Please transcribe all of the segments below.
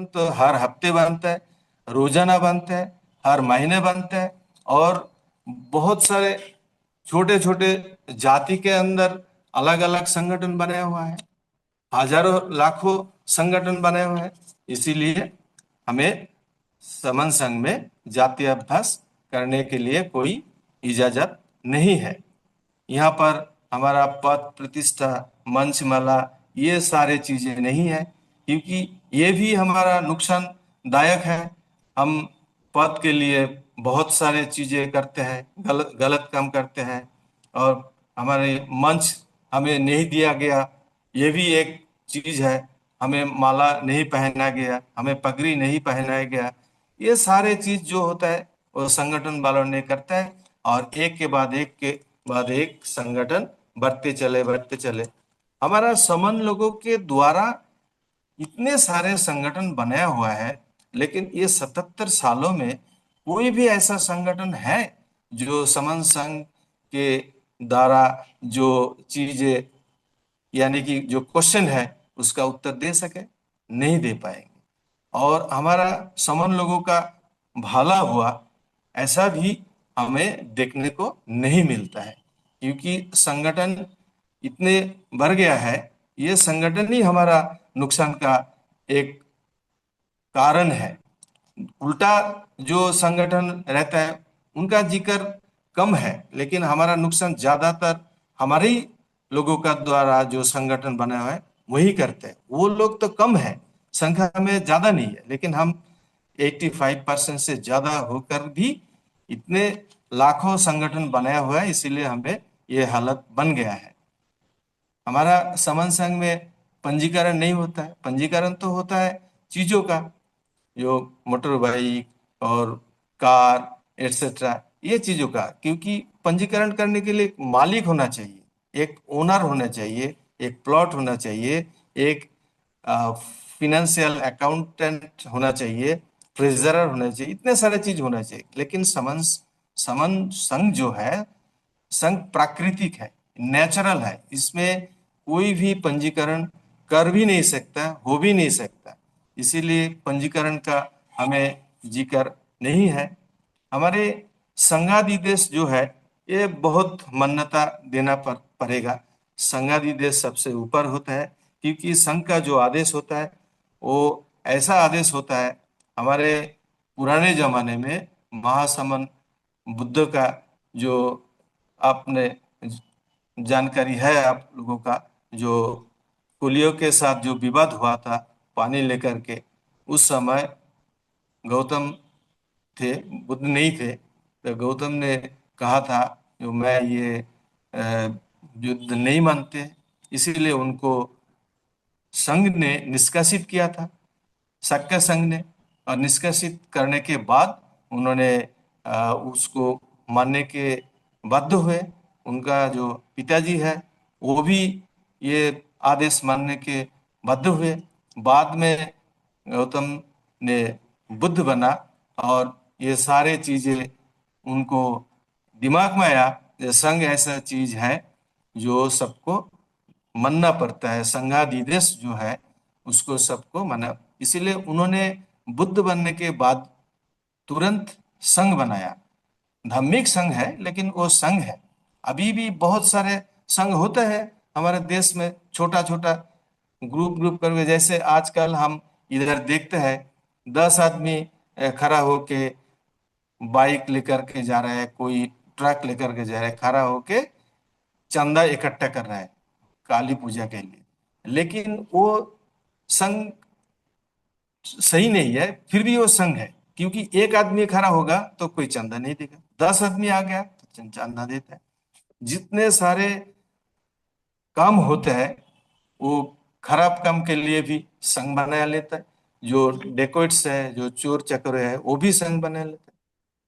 तो हर हफ्ते बनता है, रोजाना बनता है, हर महीने बनता है। और बहुत सारे छोटे छोटे जाति के अंदर अलग अलग संगठन बने हुआ है, हजारों लाखों संगठन बने हुए हैं। इसीलिए हमें समन संघ में जातीय अभ्यास करने के लिए कोई इजाजत नहीं है। यहाँ पर हमारा पद प्रतिष्ठा, मंचमाला, ये सारे चीजें नहीं है, क्योंकि ये भी हमारा नुकसानदायक है। हम पद के लिए बहुत सारे चीजें करते हैं, गलत गलत काम करते हैं, और हमारे मंच हमें नहीं दिया गया, ये भी एक चीज है। हमें माला नहीं पहना गया, हमें पगड़ी नहीं पहनाया गया। ये सारे चीज जो होता है वो संगठन वालों ने करता है, और एक के बाद एक संगठन बढ़ते चले। हमारा समन लोगों के द्वारा इतने सारे संगठन बनाया हुआ है, लेकिन ये 77 सालों में कोई भी ऐसा संगठन है जो समन संघ के द्वारा जो चीजें, यानी कि जो क्वेश्चन है उसका उत्तर दे सके? नहीं दे पाएंगे। और हमारा समन लोगों का भला हुआ, ऐसा भी हमें देखने को नहीं मिलता है, क्योंकि संगठन इतने बढ़ गया है। ये संगठन ही हमारा नुकसान का एक कारण है। उल्टा जो संगठन रहता है उनका जिक्र कम है, लेकिन हमारा नुकसान ज्यादातर हमारे ही लोगों का द्वारा जो संगठन बना हुआ है वही करते हैं। वो लोग तो कम है, संख्या में ज्यादा नहीं है, लेकिन हम 85% से ज्यादा होकर भी इतने लाखों संगठन बनाया हुआ है, इसीलिए हमें ये हालत बन गया है। हमारा समन संघ में पंजीकरण नहीं होता है। पंजीकरण तो होता है चीजों का, जो मोटर बाइक और कार एटसेट्रा, ये चीजों का, क्योंकि पंजीकरण करने के लिए एक मालिक होना चाहिए, एक ओनर होना चाहिए, एक प्लॉट होना चाहिए, एक फिनेंशियल अकाउंटेंट होना चाहिए, ट्रेजरर होना चाहिए, इतने सारे चीज होना चाहिए। लेकिन समन समन संघ जो है, संघ प्राकृतिक है, नेचुरल है, इसमें कोई भी पंजीकरण कर भी नहीं सकता, हो भी नहीं सकता। इसीलिए पंजीकरण का हमें जिक्र नहीं है। हमारे संघाधिदेश जो है ये बहुत मान्यता देना पड़ेगा। संघाधिदेश सबसे ऊपर होता है, क्योंकि संघ का जो आदेश होता है वो ऐसा आदेश होता है। हमारे पुराने जमाने में महासमन बुद्ध का जो, आपने जानकारी है आप लोगों का, जो कुलियों के साथ जो विवाद हुआ था पानी लेकर के, उस समय गौतम थे, बुद्ध नहीं थे। तो गौतम ने कहा था जो मैं ये युद्ध नहीं मानते, इसीलिए उनको संघ ने निष्कासित किया था, शाक्य संघ ने। और निष्कासित करने के बाद उन्होंने उसको मानने के बाध्य हुए। उनका जो पिताजी है वो भी ये आदेश मानने के बाध्य हुए। बाद में गौतम ने बुद्ध बना, और ये सारे चीजें उनको दिमाग में आया, ये संघ ऐसा चीज है जो सबको मानना पड़ता है, संघाधिदेश जो है उसको सबको माना। इसीलिए उन्होंने बुद्ध बनने के बाद तुरंत संघ बनाया। धार्मिक संघ है लेकिन वो संघ है। अभी भी बहुत सारे संघ होते हैं हमारे देश में, छोटा छोटा ग्रुप ग्रुप करके। जैसे आजकल हम इधर देखते हैं 10 आदमी खड़ा होके बाइक लेकर के जा रहा है, कोई ट्रक लेकर के जा रहा है, खड़ा होके चंदा इकट्ठा कर रहा है काली पूजा के लिए। लेकिन वो संघ सही नहीं है, फिर भी वो संघ है, क्योंकि एक आदमी खड़ा होगा तो कोई चंदा नहीं देगा, 10 आदमी आ गया तो चंदा देता है। जितने सारे काम होते हैं वो खराब काम के लिए भी संघ बना लेता है। जो डेकोइट्स है, जो चोर चक्र है, वो भी संघ बना लेता है।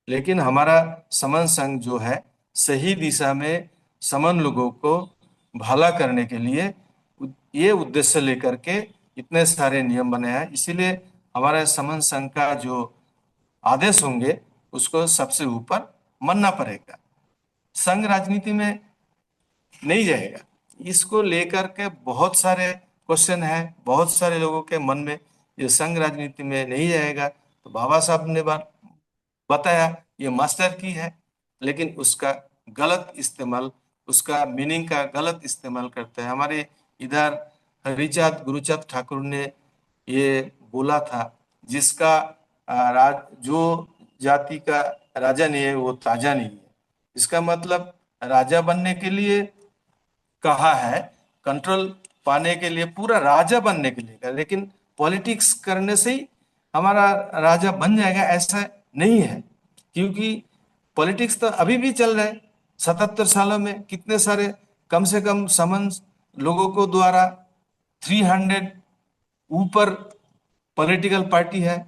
लेकिन हमारा समन संघ जो है सही दिशा में समन लोगों को भला करने के लिए ये उद्देश्य लेकर के इतने सारे नियम बनाया है। इसीलिए हमारा समन संघ का जो आदेश होंगे उसको सबसे ऊपर मानना पड़ेगा। संघ राजनीति में नहीं जाएगा। इसको लेकर के बहुत सारे क्वेश्चन है, बहुत सारे लोगों के मन में ये संघ राजनीति में नहीं जाएगा। तो बाबा साहब ने बताया ये मास्टर की है, लेकिन उसका गलत इस्तेमाल, उसका मीनिंग का गलत इस्तेमाल करते हैं। हमारे इधर हरिचाँद गुरुचाँद ठाकुर ने ये बोला था, जिसका जो जाति का राजा नहीं है वो ताजा नहीं है। इसका मतलब राजा बनने के लिए कहा है, कंट्रोल पाने के लिए, पूरा राजा बनने के लिए कहा, लेकिन पॉलिटिक्स करने से ही हमारा राजा बन जाएगा ऐसा नहीं है। क्योंकि पॉलिटिक्स तो अभी भी चल रहा है। 77 सालों में कितने सारे, कम से कम समन्स लोगों को द्वारा 300 ऊपर पॉलिटिकल पार्टी है,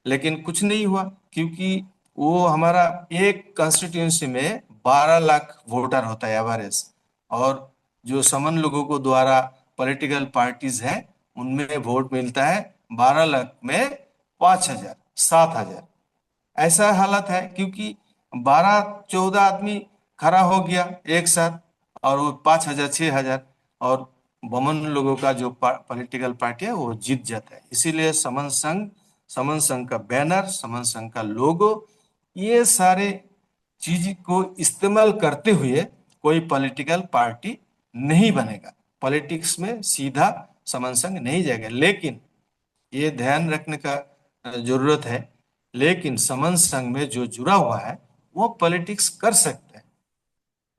लेकिन कुछ नहीं हुआ। क्योंकि वो हमारा एक कंस्टिट्यूंसी में 12 लाख वोटर होता है एवरेज, और जो समन लोगों को द्वारा पॉलिटिकल पार्टीज हैं उनमें वोट मिलता है 12 लाख में 5,000 7,000। ऐसा हालत है, क्योंकि 12-14 आदमी खड़ा हो गया एक साथ, और वो 5,000 6,000, और बमन लोगों का जो पॉलिटिकल पार्टी है वो जीत जाता है। इसीलिए समन संघ का बैनर, समन संघ का लोगो, ये सारे चीज को इस्तेमाल करते हुए कोई पॉलिटिकल पार्टी नहीं बनेगा। पॉलिटिक्स में सीधा समन संघ नहीं जाएगा। लेकिन ये ध्यान रखने का जरूरत है, लेकिन समन संघ में जो जुड़ा हुआ है वो पॉलिटिक्स कर सकता है,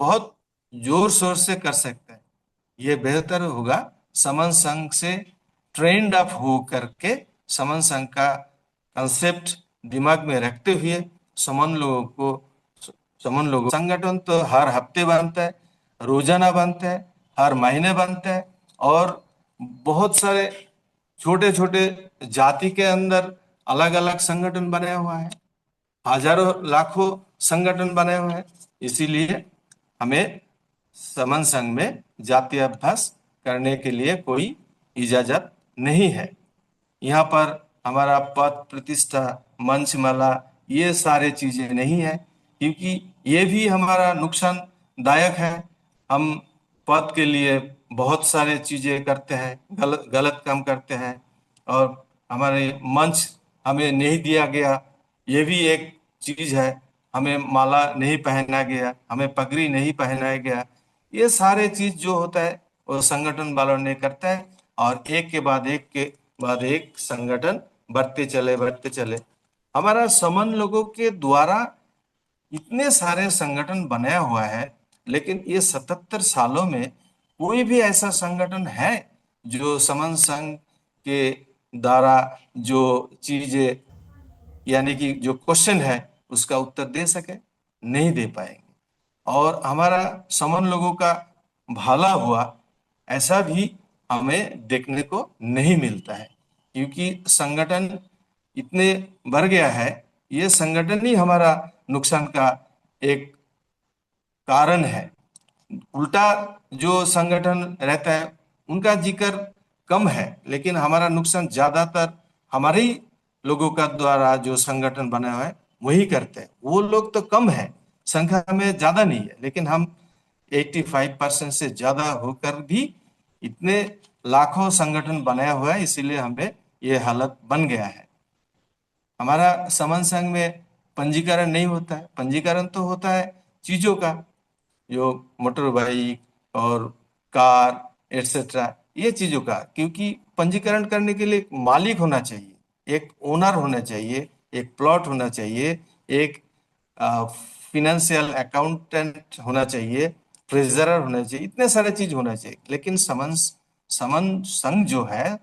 बहुत जोर शोर से कर सकता है। ये बेहतर होगा समन संघ से ट्रेंड अप हो करके, समन संघ का कंसेप्ट दिमाग में रखते हुए समन लोगों संगठन तो हर हफ्ते बनता है, रोजाना बनता है, हर महीने बनता है, और बहुत सारे छोटे छोटे जाति के अंदर अलग अलग संगठन बने हुआ है, हजारों लाखों संगठन बने हुए हैं। इसीलिए हमें समन संघ में जातीय अभ्यास करने के लिए कोई इजाजत नहीं है। यहाँ पर हमारा पद प्रतिष्ठा, मंचमाला, ये सारे चीजें नहीं है, क्योंकि ये भी हमारा नुकसानदायक है। हम पद के लिए बहुत सारे चीजें करते हैं, गलत गलत काम करते हैं, और हमारे मंच हमें नहीं दिया गया, ये भी एक चीज है। हमें माला नहीं पहना गया, हमें पगड़ी नहीं पहनाया गया। ये सारे चीज जो होता है वो संगठन वालों ने करता है, और एक के बाद एक संगठन बढ़ते चले। हमारा समन लोगों के द्वारा इतने सारे संगठन बनाया हुआ है, लेकिन ये 77 सालों में कोई भी ऐसा संगठन है जो समन संघ के द्वारा जो चीजें, यानी कि जो क्वेश्चन है उसका उत्तर दे सके? नहीं दे पाएंगे। और हमारा समन लोगों का भला हुआ, ऐसा भी हमें देखने को नहीं मिलता है, क्योंकि संगठन इतने बढ़ गया है। ये संगठन ही हमारा नुकसान का एक कारण है। उल्टा जो संगठन रहता है उनका जिक्र कम है, लेकिन हमारा नुकसान ज्यादातर हमारे ही लोगों का द्वारा जो संगठन बना हुआ है वही करते हैं। वो लोग तो कम है, संख्या में ज्यादा नहीं है, लेकिन हम 85% से ज्यादा होकर भी इतने लाखों संगठन बनाया हुआ है, इसीलिए हमें ये हालत बन गया है। हमारा समन संघ में पंजीकरण नहीं होता है। पंजीकरण तो होता है चीजों का, जो मोटर बाइक और कार एटसेट्रा, ये चीजों का। क्योंकि पंजीकरण करने के लिए एक मालिक होना चाहिए, एक ओनर होना चाहिए, एक प्लॉट होना चाहिए, एक फिनेंशियल अकाउंटेंट होना चाहिए, ट्रेजरर होना चाहिए, इतने सारे चीज होना चाहिए। लेकिन समन समन संघ जो है,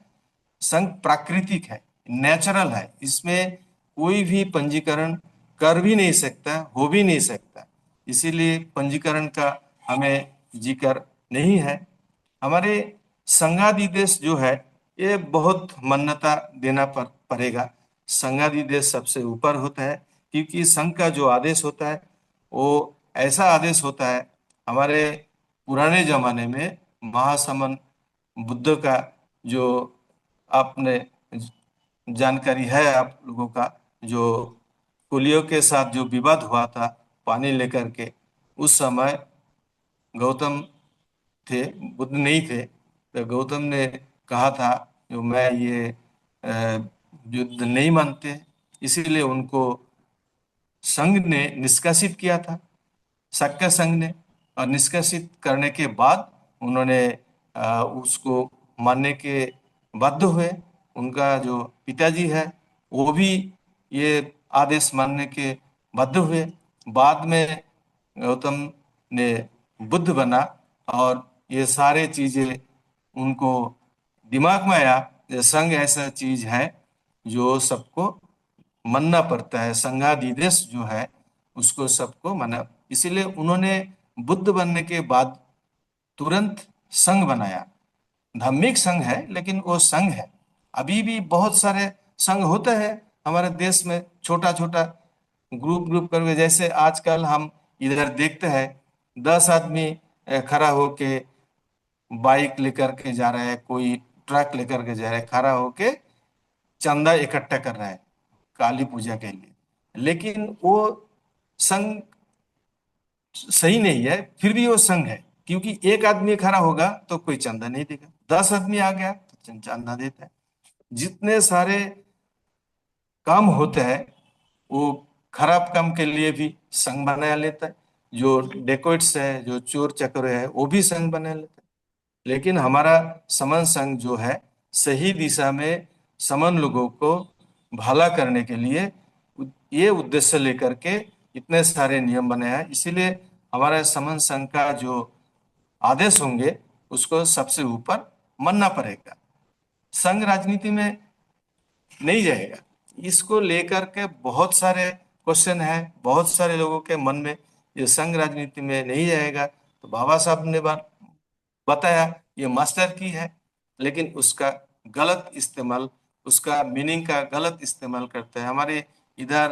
संघ प्राकृतिक है, नेचुरल है, इसमें कोई भी पंजीकरण कर भी नहीं सकता, हो भी नहीं सकता। इसीलिए पंजीकरण का हमें जिक्र नहीं है। हमारे संघाधिदेश जो है ये बहुत मान्यता देना पड़ेगा। संघाधिदेश सबसे ऊपर होता है, क्योंकि संघ का जो आदेश होता है वो ऐसा आदेश होता है। हमारे पुराने जमाने में महासमन बुद्ध का जो, आपने जानकारी है आप लोगों का, जो कुलियों के साथ जो विवाद हुआ था पानी लेकर के, उस समय गौतम थे, बुद्ध नहीं थे। तो गौतम ने कहा था जो मैं ये युद्ध नहीं मानते, इसीलिए उनको संघ ने निष्कासित किया था, सक्का संघ ने। और निष्कासित करने के बाद उन्होंने उसको मानने के बाध्य हुए। उनका जो पिताजी है वो भी ये आदेश मानने के बाध्य हुए। बाद में गौतम ने बुद्ध बना और ये सारे चीजें उनको दिमाग में आया, ये संघ ऐसा चीज है जो सबको मानना पड़ता है, संघाधिदेश जो है उसको सबको माना। इसीलिए उन्होंने बुद्ध बनने के बाद तुरंत संघ बनाया। धार्मिक संघ है लेकिन वो संघ है। अभी भी बहुत सारे संघ होते हैं हमारे देश में, छोटा छोटा ग्रुप ग्रुप करके। जैसे आजकल हम इधर देखते हैं 10 आदमी खड़ा होके बाइक लेकर के जा रहा है, कोई ट्रक लेकर के जा रहा है, खड़ा होके चंदा इकट्ठा कर रहा है काली पूजा के लिए। लेकिन वो संघ सही नहीं है, फिर भी वो संघ है, क्योंकि एक आदमी खड़ा होगा तो कोई चंदा नहीं देगा, 10 आदमी आ गया तो चंदा देता है। जितने सारे काम होते हैं वो खराब काम के लिए भी संघ बना लेता है। जो डेकोइट्स है, जो चोर चक्र है, वो भी संघ बना लेता है। लेकिन हमारा समन संघ जो है सही दिशा में समन लोगों को भला करने के लिए ये उद्देश्य लेकर के इतने सारे नियम बने हैं। इसीलिए हमारे समन संघ का जो आदेश होंगे उसको सबसे ऊपर मानना पड़ेगा। संघ राजनीति में नहीं जाएगा। इसको लेकर के बहुत सारे क्वेश्चन है बहुत सारे लोगों के मन में। ये संघ राजनीति में नहीं जाएगा तो बाबा साहब ने बताया ये मास्टर की है, लेकिन उसका गलत इस्तेमाल, उसका मीनिंग का गलत इस्तेमाल करते हैं। हमारे इधर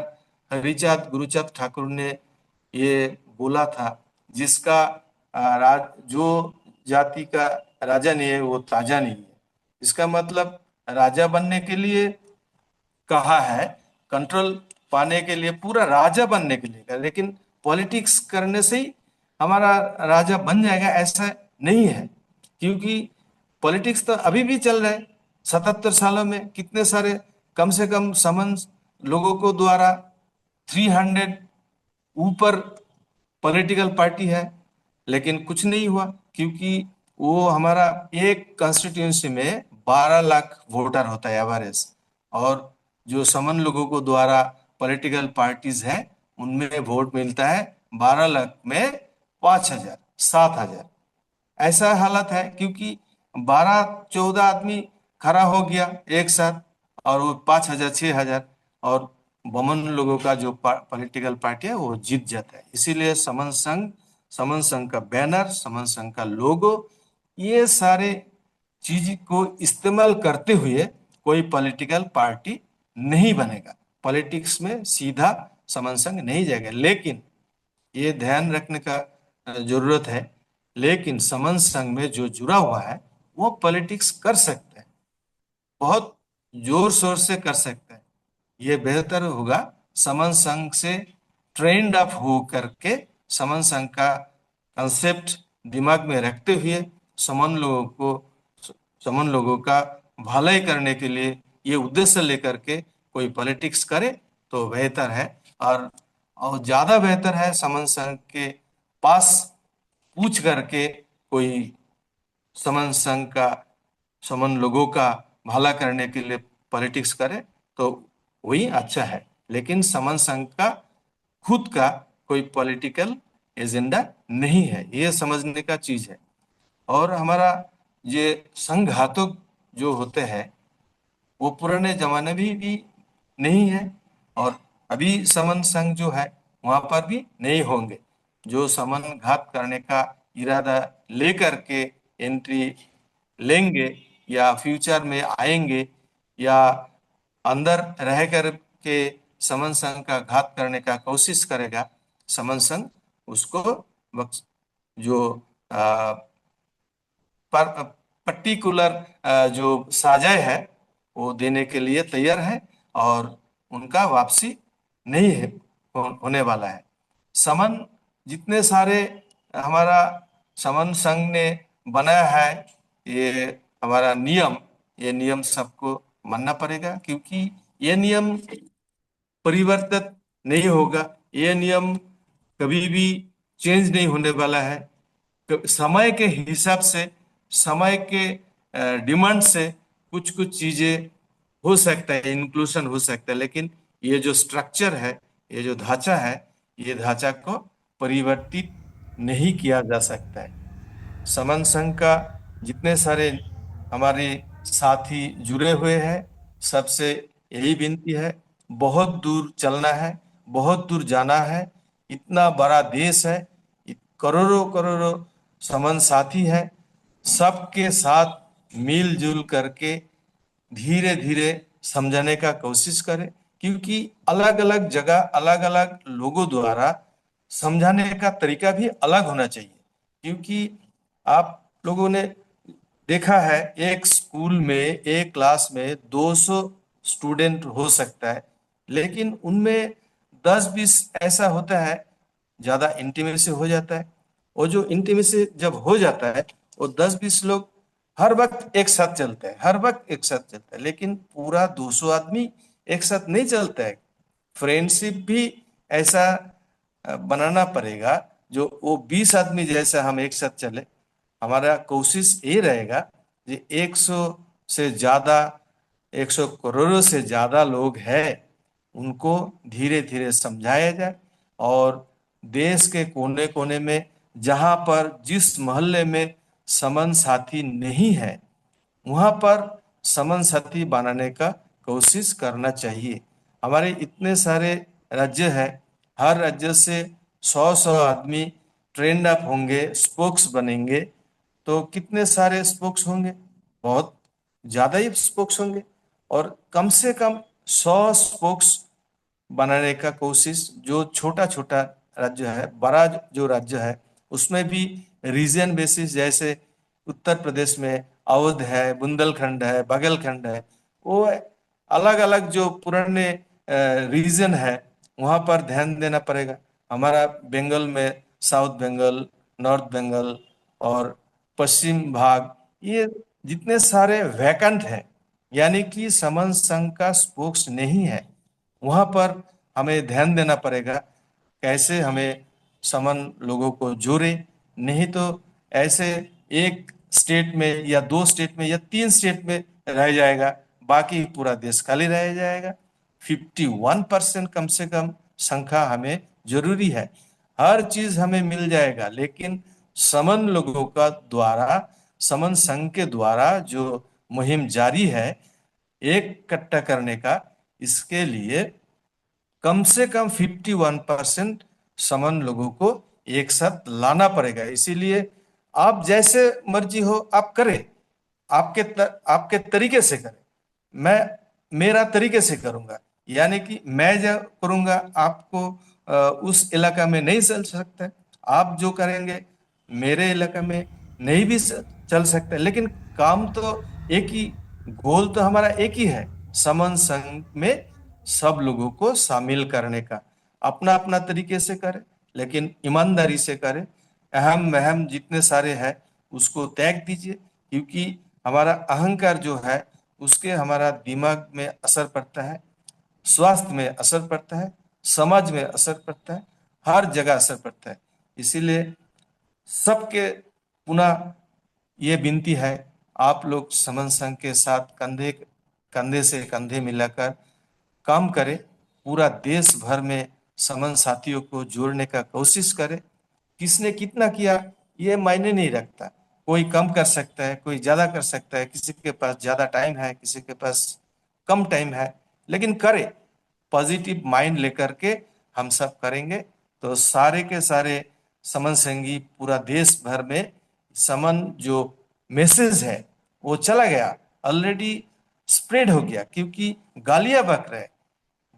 हरिचाँद गुरुचाँद ठाकुर ने ये बोला था, जिसका जो जाति का राजा नहीं है वो ताजा नहीं है। इसका मतलब राजा बनने के लिए कहा है, कंट्रोल पाने के लिए, पूरा राजा बनने के लिए, लेकिन पॉलिटिक्स करने से ही हमारा राजा बन जाएगा ऐसा नहीं है। क्योंकि पॉलिटिक्स तो अभी भी चल रहा है। 77 सालों में कितने सारे, कम से कम समन्स लोगों को द्वारा 300 ऊपर पॉलिटिकल पार्टी है, लेकिन कुछ नहीं हुआ। क्योंकि वो हमारा एक कॉन्स्टिट्यूंसी में 12 लाख वोटर होता है एवरेज, और जो समन लोगों को द्वारा पॉलिटिकल पार्टीज है उनमें वोट मिलता है 12 लाख में 5,000 7,000। ऐसा हालत है क्योंकि 12-14 आदमी खड़ा हो गया एक साथ और वो 5,000 6,000, और बमन लोगों का जो पॉलिटिकल पार्टी है वो जीत जाता है। इसीलिए समन संघ का बैनर, समन संघ का लोगो, ये सारे चीज को इस्तेमाल करते हुए कोई पॉलिटिकल पार्टी नहीं बनेगा। पॉलिटिक्स में सीधा समन संघ नहीं जाएगा। लेकिन ये ध्यान रखने का जरूरत है, लेकिन समन संघ में जो जुड़ा हुआ है वो पॉलिटिक्स कर सकता है, बहुत जोर शोर से कर सकता है। ये बेहतर होगा समन संघ से ट्रेंड अप हो करके समन संघ का कंसेप्ट दिमाग में रखते हुए समन लोगों का भलाई करने के लिए ये उद्देश्य लेकर के कोई पॉलिटिक्स करे तो बेहतर है। और ज्यादा बेहतर है समन संघ के पास पूछ करके कोई समन संघ का, समन लोगों का भला करने के लिए पॉलिटिक्स करे तो वही अच्छा है। लेकिन समन संघ का खुद का कोई पॉलिटिकल एजेंडा नहीं है, ये समझने का चीज है। और हमारा ये संघातक जो होते हैं वो पुराने जमाने भी नहीं है, और अभी समन संघ जो है वहां पर भी नहीं होंगे। जो समन घात करने का इरादा लेकर के एंट्री लेंगे या फ्यूचर में आएंगे या अंदर रह कर के समन संघ का घात करने का कोशिश करेगा, समन संघ उसको जो पर्टिकुलर जो साजा है वो देने के लिए तैयार है, और उनका वापसी नहीं है होने वाला है। समन जितने सारे हमारा समन संघ ने बनाया है, ये हमारा नियम, ये नियम सबको मानना पड़ेगा, क्योंकि ये नियम परिवर्तित नहीं होगा। ये नियम कभी भी चेंज नहीं होने वाला है। समय के हिसाब से, समय के डिमांड से कुछ कुछ चीजें हो सकता है, इंक्लूशन हो सकता है, लेकिन ये जो स्ट्रक्चर है, ये जो ढांचा है, ये ढांचा को परिवर्तित नहीं किया जा सकता है। समन संघ का जितने सारे हमारे साथी जुड़े हुए हैं, सबसे यही विनती है, बहुत दूर चलना है, बहुत दूर जाना है। इतना बड़ा देश है, करोड़ों करोड़ों समन साथी है। सबके साथ मिलजुल करके धीरे धीरे समझाने का कोशिश करें, क्योंकि अलग अलग जगह अलग अलग लोगों द्वारा समझाने का तरीका भी अलग होना चाहिए। क्योंकि आप लोगों ने देखा है, एक स्कूल में, एक क्लास में 200 स्टूडेंट हो सकता है, लेकिन उनमें 10-20 ऐसा होता है, ज्यादा इंटीमेसी हो जाता है। और जो इंटीमेसी जब हो जाता है, वो 10-20 लोग हर वक्त एक साथ चलते हैं, हर वक्त एक साथ चलता है, लेकिन पूरा 200 आदमी एक साथ नहीं चलता है। फ्रेंडशिप भी ऐसा बनाना पड़ेगा, जो वो 20 आदमी जैसा हम एक साथ चले। हमारा कोशिश ये रहेगा कि 100 से ज्यादा, 100 करोड़ों से ज्यादा लोग हैं, उनको धीरे धीरे समझाया जाए। और देश के कोने कोने में, जहां पर जिस मोहल्ले में समन साथी नहीं है, वहां पर समन साथी बनाने का कोशिश करना चाहिए। हमारे इतने सारे राज्य हैं, हर राज्य से 100-100 आदमी ट्रेंड अप होंगे, स्पोक्स बनेंगे, तो कितने सारे स्पोक्स होंगे? बहुत ज्यादा ही स्पोक्स होंगे। और कम से कम 100 स्पोक्स बनाने का कोशिश, जो छोटा छोटा राज्य है, बड़ा जो राज्य है, उसमें भी रीजन बेसिस, जैसे उत्तर प्रदेश में अवध है, बुंदेलखंड है, बघेलखंड है, वो अलग अलग जो पुराने रीजन है, वहां पर ध्यान देना पड़ेगा। हमारा बंगाल में साउथ बंगाल, नॉर्थ बंगाल और पश्चिम भाग, ये जितने सारे वैकेंट हैं, यानी कि समन संघ का स्पोक्स नहीं है, वहां पर हमें ध्यान देना पड़ेगा, कैसे हमें समन लोगों को जोड़े। नहीं तो ऐसे एक स्टेट में या 2 स्टेट में या 3 स्टेट में रह जाएगा, बाकी पूरा देश खाली रह जाएगा। 51% कम से कम संख्या हमें जरूरी है। हर चीज हमें मिल जाएगा, लेकिन समन लोगों का द्वारा, समन संघ के द्वारा जो मुहिम जारी है एक इकट्ठा करने का, इसके लिए कम से कम 51% समन लोगों को एक साथ लाना पड़ेगा। इसीलिए आप जैसे मर्जी हो आप करें, आपके तरीके से करें। मैं मेरा तरीके से करूंगा, यानी कि मैं जो करूंगा आपको उस इलाका में नहीं चल सकता है। आप जो करेंगे मेरे इलाका में नहीं भी चल सकता है, लेकिन काम तो एक ही, गोल तो हमारा एक ही है, समन संघ में सब लोगों को शामिल करने का। अपना अपना तरीके से करें, लेकिन ईमानदारी से करें। अहम महम जितने सारे हैं उसको त्याग दीजिए, क्योंकि हमारा अहंकार जो है, उसके हमारा दिमाग में असर पड़ता है, स्वास्थ्य में असर पड़ता है, समाज में असर पड़ता है, हर जगह असर पड़ता है। इसीलिए सबके पुनः ये विनती है, आप लोग समन संघ के साथ कंधे कंधे से कंधे मिलाकर काम करें। पूरा देश भर में समन साथियों को जोड़ने का कोशिश करें। किसने कितना किया ये मायने नहीं रखता। कोई कम कर सकता है, कोई ज्यादा कर सकता है, किसी के पास ज्यादा टाइम है, किसी के पास कम टाइम है, लेकिन करे, पॉजिटिव माइंड लेकर के हम सब करेंगे, तो सारे के सारे समन संगी पूरा देश भर में समन जो मैसेज है वो चला गया, ऑलरेडी स्प्रेड हो गया। क्योंकि गालियां बक रहे,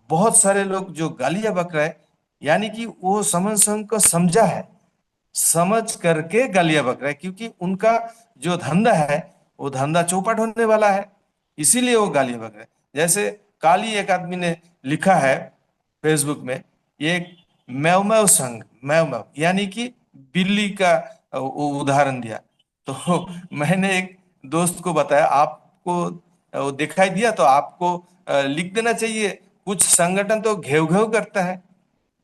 बहुत सारे लोग जो गालियां बक रहे, यानी कि वो समन संघ को समझा है, समझ करके गालियां बक रहा है, क्योंकि उनका जो धंधा है वो धंधा चौपट होने वाला है, इसीलिए वो गालियां बक रहे हैं। जैसे काली एक आदमी ने लिखा है फेसबुक में, ये मैव मैव संघ, मैव मैव यानी कि बिल्ली का वो उदाहरण दिया। तो मैंने एक दोस्त को बताया, आपको वो दिखाई दिया तो आपको लिख देना चाहिए। कुछ संगठन तो घेव घेव करता है,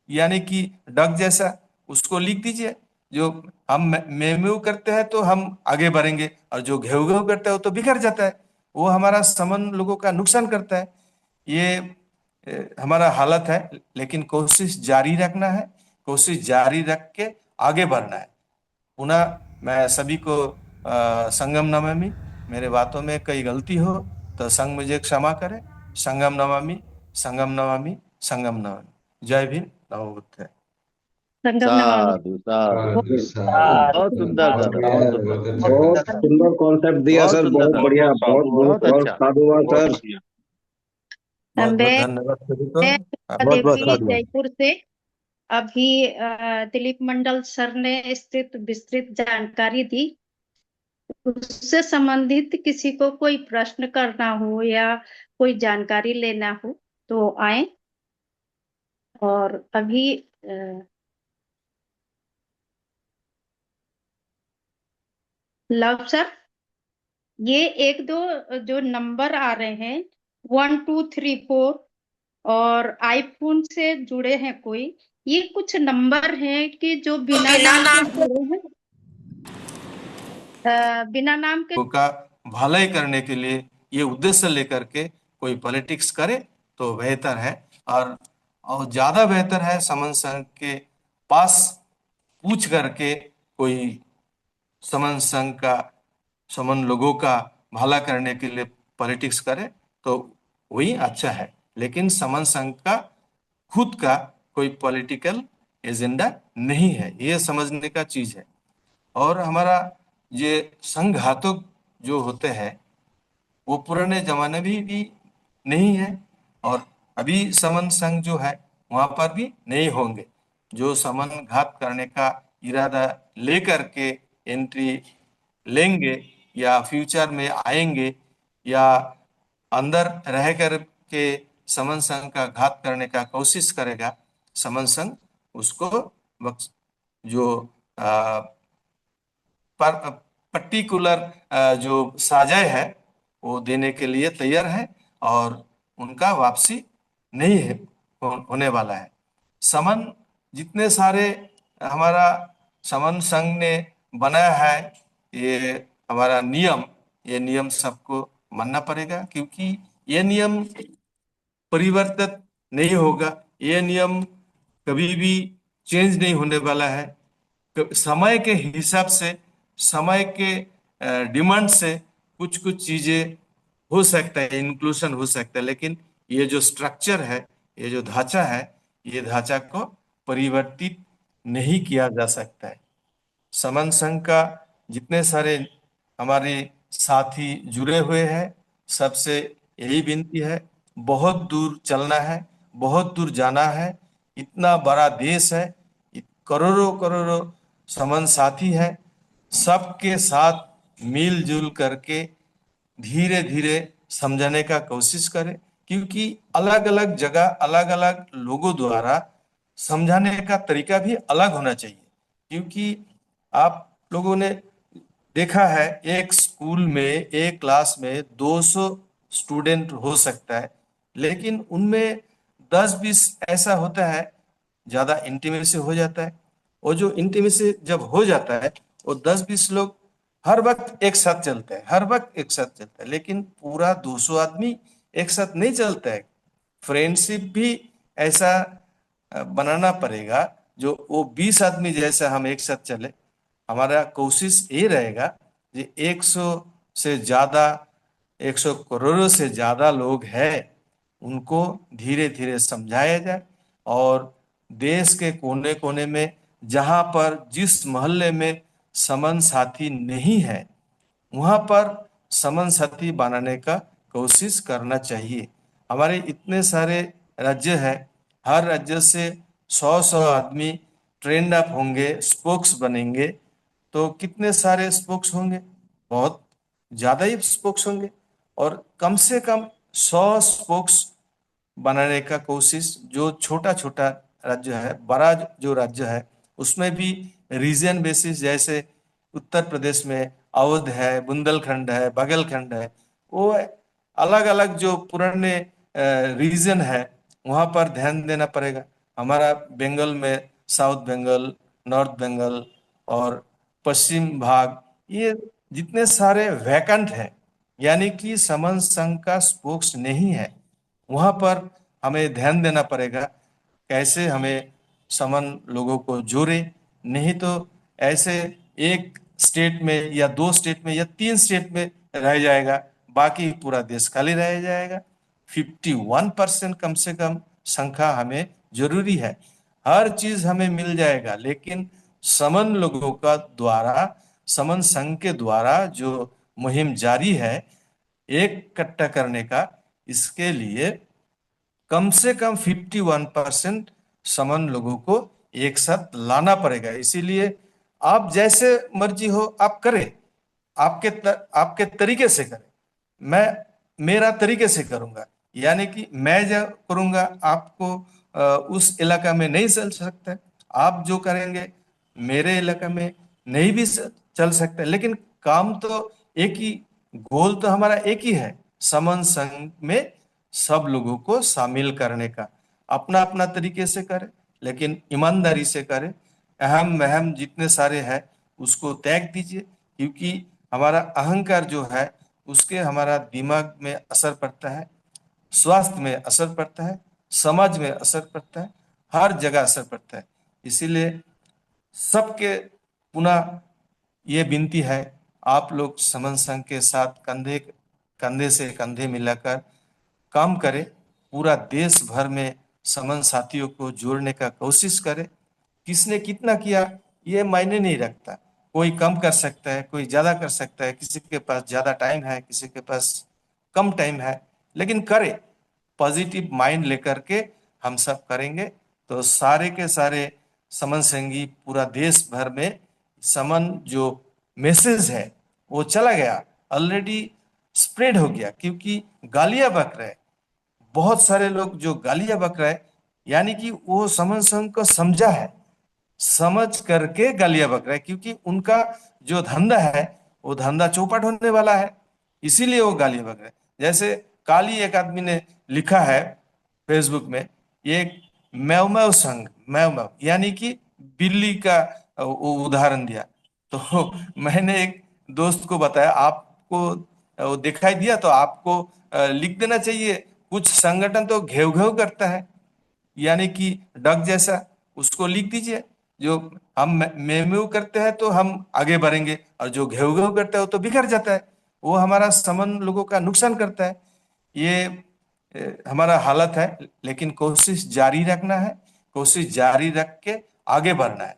यानी कि डग जैसा, उसको लिख दीजिए। जो हम मेम्यू करते हैं तो हम आगे बढ़ेंगे, और जो घेव घेव करता है वो तो बिखर जाता है, वो हमारा समन लोगों का नुकसान करता है। ये हमारा हालत है, लेकिन कोशिश जारी रखना है, कोशिश जारी रख के आगे बढ़ना है। पुनः मैं सभी को संगम नमामि, मेरे बातों में कई गलती हो तो संग मुझे क्षमा करे। संगम नमामि, संगम नमामि, संगम नमामि। जय भीम, नमो बुद्धाय। संगम नमामि। साधु साधु। बहुत साधु साधु। बहुत सुंदर बहुत दादा, बढ़िया बहुत है सुंदर, ब्रदर बहुत जी। सुंदर, बहुत सुंदर कॉन्सेप्ट दिया बहुत सर, सुंदर बहुत दादा, बढ़िया, बहुत बहुत बहुत बहुत अच्छा। साधुवाद सर। बहुत बहुत मैं धन्यवाद सभी को। मैं बहुत बहुत देवी साधुवाद। जयपुर से। अभी दिलीप मंडल सर ने विस्तृत विस्तृत जानकारी दी। उससे संबंधित किसी को कोई प्रश्न करना हो या कोई जानकारी लेना हो तो आए। और अभी लव सर, ये एक दो जो नंबर आ रहे हैं 1234, और आईफोन से जुड़े हैं कोई, ये कुछ नंबर हैं कि जो बिना बिना नाम के नाम जुड़े हैं। बिना नाम के। का भलाई करने के लिए ये उद्देश्य लेकर के कोई पॉलिटिक्स करे तो बेहतर है। और ज्यादा बेहतर है समन संघ के पास पूछ करके कोई समन संघ का, समन लोगों का भला करने के लिए पॉलिटिक्स करे तो वही अच्छा है। लेकिन समन संघ का खुद का कोई पॉलिटिकल एजेंडा नहीं है, ये समझने का चीज है। और हमारा ये संघातक जो होते हैं वो पुराने जमाने भी नहीं है, और अभी समन संघ जो है वहां पर भी नहीं होंगे। जो समन घात करने का इरादा लेकर के एंट्री लेंगे या फ्यूचर में आएंगे या अंदर रह कर के समन संघ का घात करने का कोशिश करेगा, समन संघ उसको जो पर्टिकुलर जो साजाए है वो देने के लिए तैयार है, और उनका वापसी नहीं है होने वाला है। समन जितने सारे हमारा समन संघ ने बनाया है, ये हमारा नियम, ये नियम सबको मानना पड़ेगा, क्योंकि ये नियम परिवर्तित नहीं होगा। ये नियम कभी भी चेंज नहीं होने वाला है। समय के हिसाब से, समय के डिमांड से कुछ कुछ चीजें हो सकता है, इंक्लूशन हो सकता है, लेकिन ये जो स्ट्रक्चर है, ये जो ढांचा है, ये ढांचा को परिवर्तित नहीं किया जा सकता है। समन संघ का जितने सारे हमारे साथी जुड़े हुए हैं, सबसे यही विनती है, बहुत दूर चलना है, बहुत दूर जाना है। इतना बड़ा देश है, करोड़ों करोड़ों समन साथी है, सबके साथ मिलजुल करके धीरे धीरे समझाने का कोशिश करें, क्योंकि अलग अलग जगह अलग अलग लोगों द्वारा समझाने का तरीका भी अलग होना चाहिए। क्योंकि आप लोगों ने देखा है, एक स्कूल में, एक क्लास में 200 स्टूडेंट हो सकता है, लेकिन उनमें 10-20 ऐसा होता है, ज्यादा इंटीमेसी हो जाता है। और जो इंटीमेसी जब हो जाता है, वो 10-20 लोग हर वक्त एक साथ चलते हैं, हर वक्त एक साथ चलता है, लेकिन पूरा 200 आदमी एक साथ नहीं चलता है। फ्रेंडशिप भी ऐसा बनाना पड़ेगा जो वो 20 आदमी जैसा हम एक साथ चले। हमारा कोशिश ये रहेगा कि 100 से ज्यादा, 100 करोड़ों से ज्यादा लोग हैं, उनको धीरे धीरे समझाया जाए। और देश के कोने कोने में, जहां पर जिस मोहल्ले में समन साथी नहीं है, वहां पर समन साथी बनाने का कोशिश करना चाहिए। हमारे इतने सारे राज्य हैं, हर राज्य से 100-100 आदमी ट्रेंड अप होंगे, स्पोक्स बनेंगे, तो कितने सारे स्पोक्स होंगे, बहुत ज्यादा ही स्पोक्स होंगे। और कम से कम 100 स्पोक्स बनाने का कोशिश, जो छोटा छोटा राज्य है, बड़ा जो राज्य है उसमें भी रीजन बेसिस, जैसे उत्तर प्रदेश में अवध है, बुंदेलखंड है, बघेलखंड है, वो अलग अलग जो पुराने रीजन है वहां पर ध्यान देना पड़ेगा। हमारा बंगाल में साउथ बंगाल, नॉर्थ बंगाल और पश्चिम भाग, ये जितने सारे वैकेंट है, यानी कि समन संघ का स्पोक्स नहीं है, वहां पर हमें ध्यान देना पड़ेगा कैसे हमें समन लोगों को जोड़े। नहीं तो ऐसे एक स्टेट में या दो स्टेट में या तीन स्टेट में रह जाएगा, बाकी पूरा देश खाली रह जाएगा। 51% कम से कम संख्या हमें जरूरी है। हर चीज हमें मिल जाएगा, लेकिन समन लोगों का द्वारा, समन संघ के द्वारा जो मुहिम जारी है एक इकट्ठा करने का, इसके लिए कम से कम 51% समन लोगों को एक साथ लाना पड़ेगा। इसीलिए आप जैसे मर्जी हो आप करें, आपके तरीके से करें। मैं मेरा तरीके से करूंगा, यानी कि मैं जो करूंगा आपको उस इलाका में नहीं चल सकता, आप जो करेंगे मेरे इलाका में नहीं भी चल सकता, लेकिन काम तो एक ही, गोल तो हमारा एक ही है, समन संघ में सब लोगों को शामिल करने का। अपना अपना तरीके से करें, लेकिन ईमानदारी से करें। अहम महम जितने सारे हैं उसको त्याग दीजिए, क्योंकि हमारा अहंकार जो है उसके हमारा दिमाग में असर पड़ता है, स्वास्थ्य में असर पड़ता है, समाज में असर पड़ता है, हर जगह असर पड़ता है। इसीलिए सबके पुनः ये विनती है, आप लोग समन संघ के साथ कंधे कंधे से कंधे मिलाकर काम करें। पूरा देश भर में समन साथियों को जोड़ने का कोशिश करें। किसने कितना किया ये मायने नहीं रखता, कोई कम कर सकता है, कोई ज्यादा कर सकता है, किसी के पास ज्यादा टाइम है, किसी के पास कम टाइम है, लेकिन करे पॉजिटिव माइंड लेकर के हम सब करेंगे तो सारे के सारे समन संघी पूरा देश भर में समन जो मैसेज है वो चला गया, ऑलरेडी स्प्रेड हो गया। क्योंकि गालियां बक रहे, बहुत सारे लोग जो गालियां बक रहे, यानी कि वो समन संघ को समझा है, समझ करके गालियां बक रहे, क्योंकि उनका जो धंधा है वो धंधा चौपट होने वाला है, इसीलिए वो गालियां बक रहे। जैसे काली एक आदमी ने लिखा है फेसबुक में, ये मैव मैव संघ, मैव मैव यानी कि बिल्ली का वो उदाहरण दिया। तो मैंने एक दोस्त को बताया, आपको वो दिखाई दिया तो आपको लिख देना चाहिए। कुछ संगठन तो घेव घेव करता है, यानी कि डग जैसा, उसको लिख दीजिए। जो हम मेमू करते हैं तो हम आगे बढ़ेंगे, और जो घेव घेव करता है वो तो बिखर जाता है, वो हमारा समन लोगों का नुकसान करता है। ये हमारा हालत है, लेकिन कोशिश जारी रखना है, कोशिश जारी रख के आगे बढ़ना है।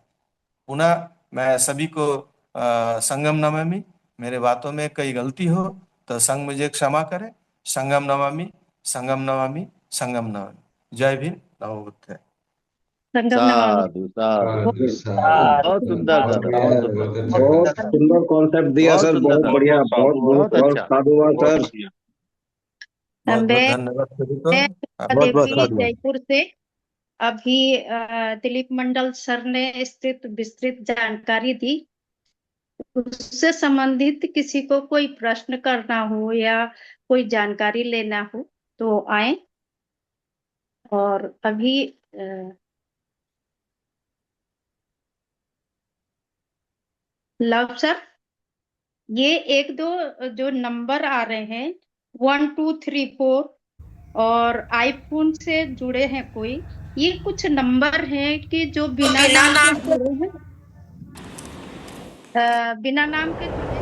पुनः मैं सभी को संगम नमामि, मेरे बातों में कई गलती हो तो संग मुझे क्षमा करे। संगम नमामि, संगम नमामि, संगम नमामि। जय भीम, नमो बुद्धाय। संगम नमामि। साधु साधु साधु बहुत साधु। सुंदर सर, बहुत सुंदर, बहुत सुंदर कॉन्सेप्ट दिया बहुत सर, सुंदर बहुत सर, बढ़िया, बहुत बहुत बहुत बहुत अच्छा। साधुवाद सर। बहुत बहुत मैं धन्यवाद सभी को। मैं बहुत बहुत देवी साधुवाद। जयपुर से। अभी दिलीप मंडल सर ने इससे विस्तृत जानकारी दी। उससे संबंधित किसी को कोई प्रश्न करना हो या कोई जानकारी लेना हो तो आए। और अभी लव सर, ये एक दो जो नंबर आ रहे हैं 1234, और आईफोन से जुड़े हैं कोई, ये कुछ नंबर हैं कि जो बिना नाम के जुड़े हैं, बिना नाम के जुड़े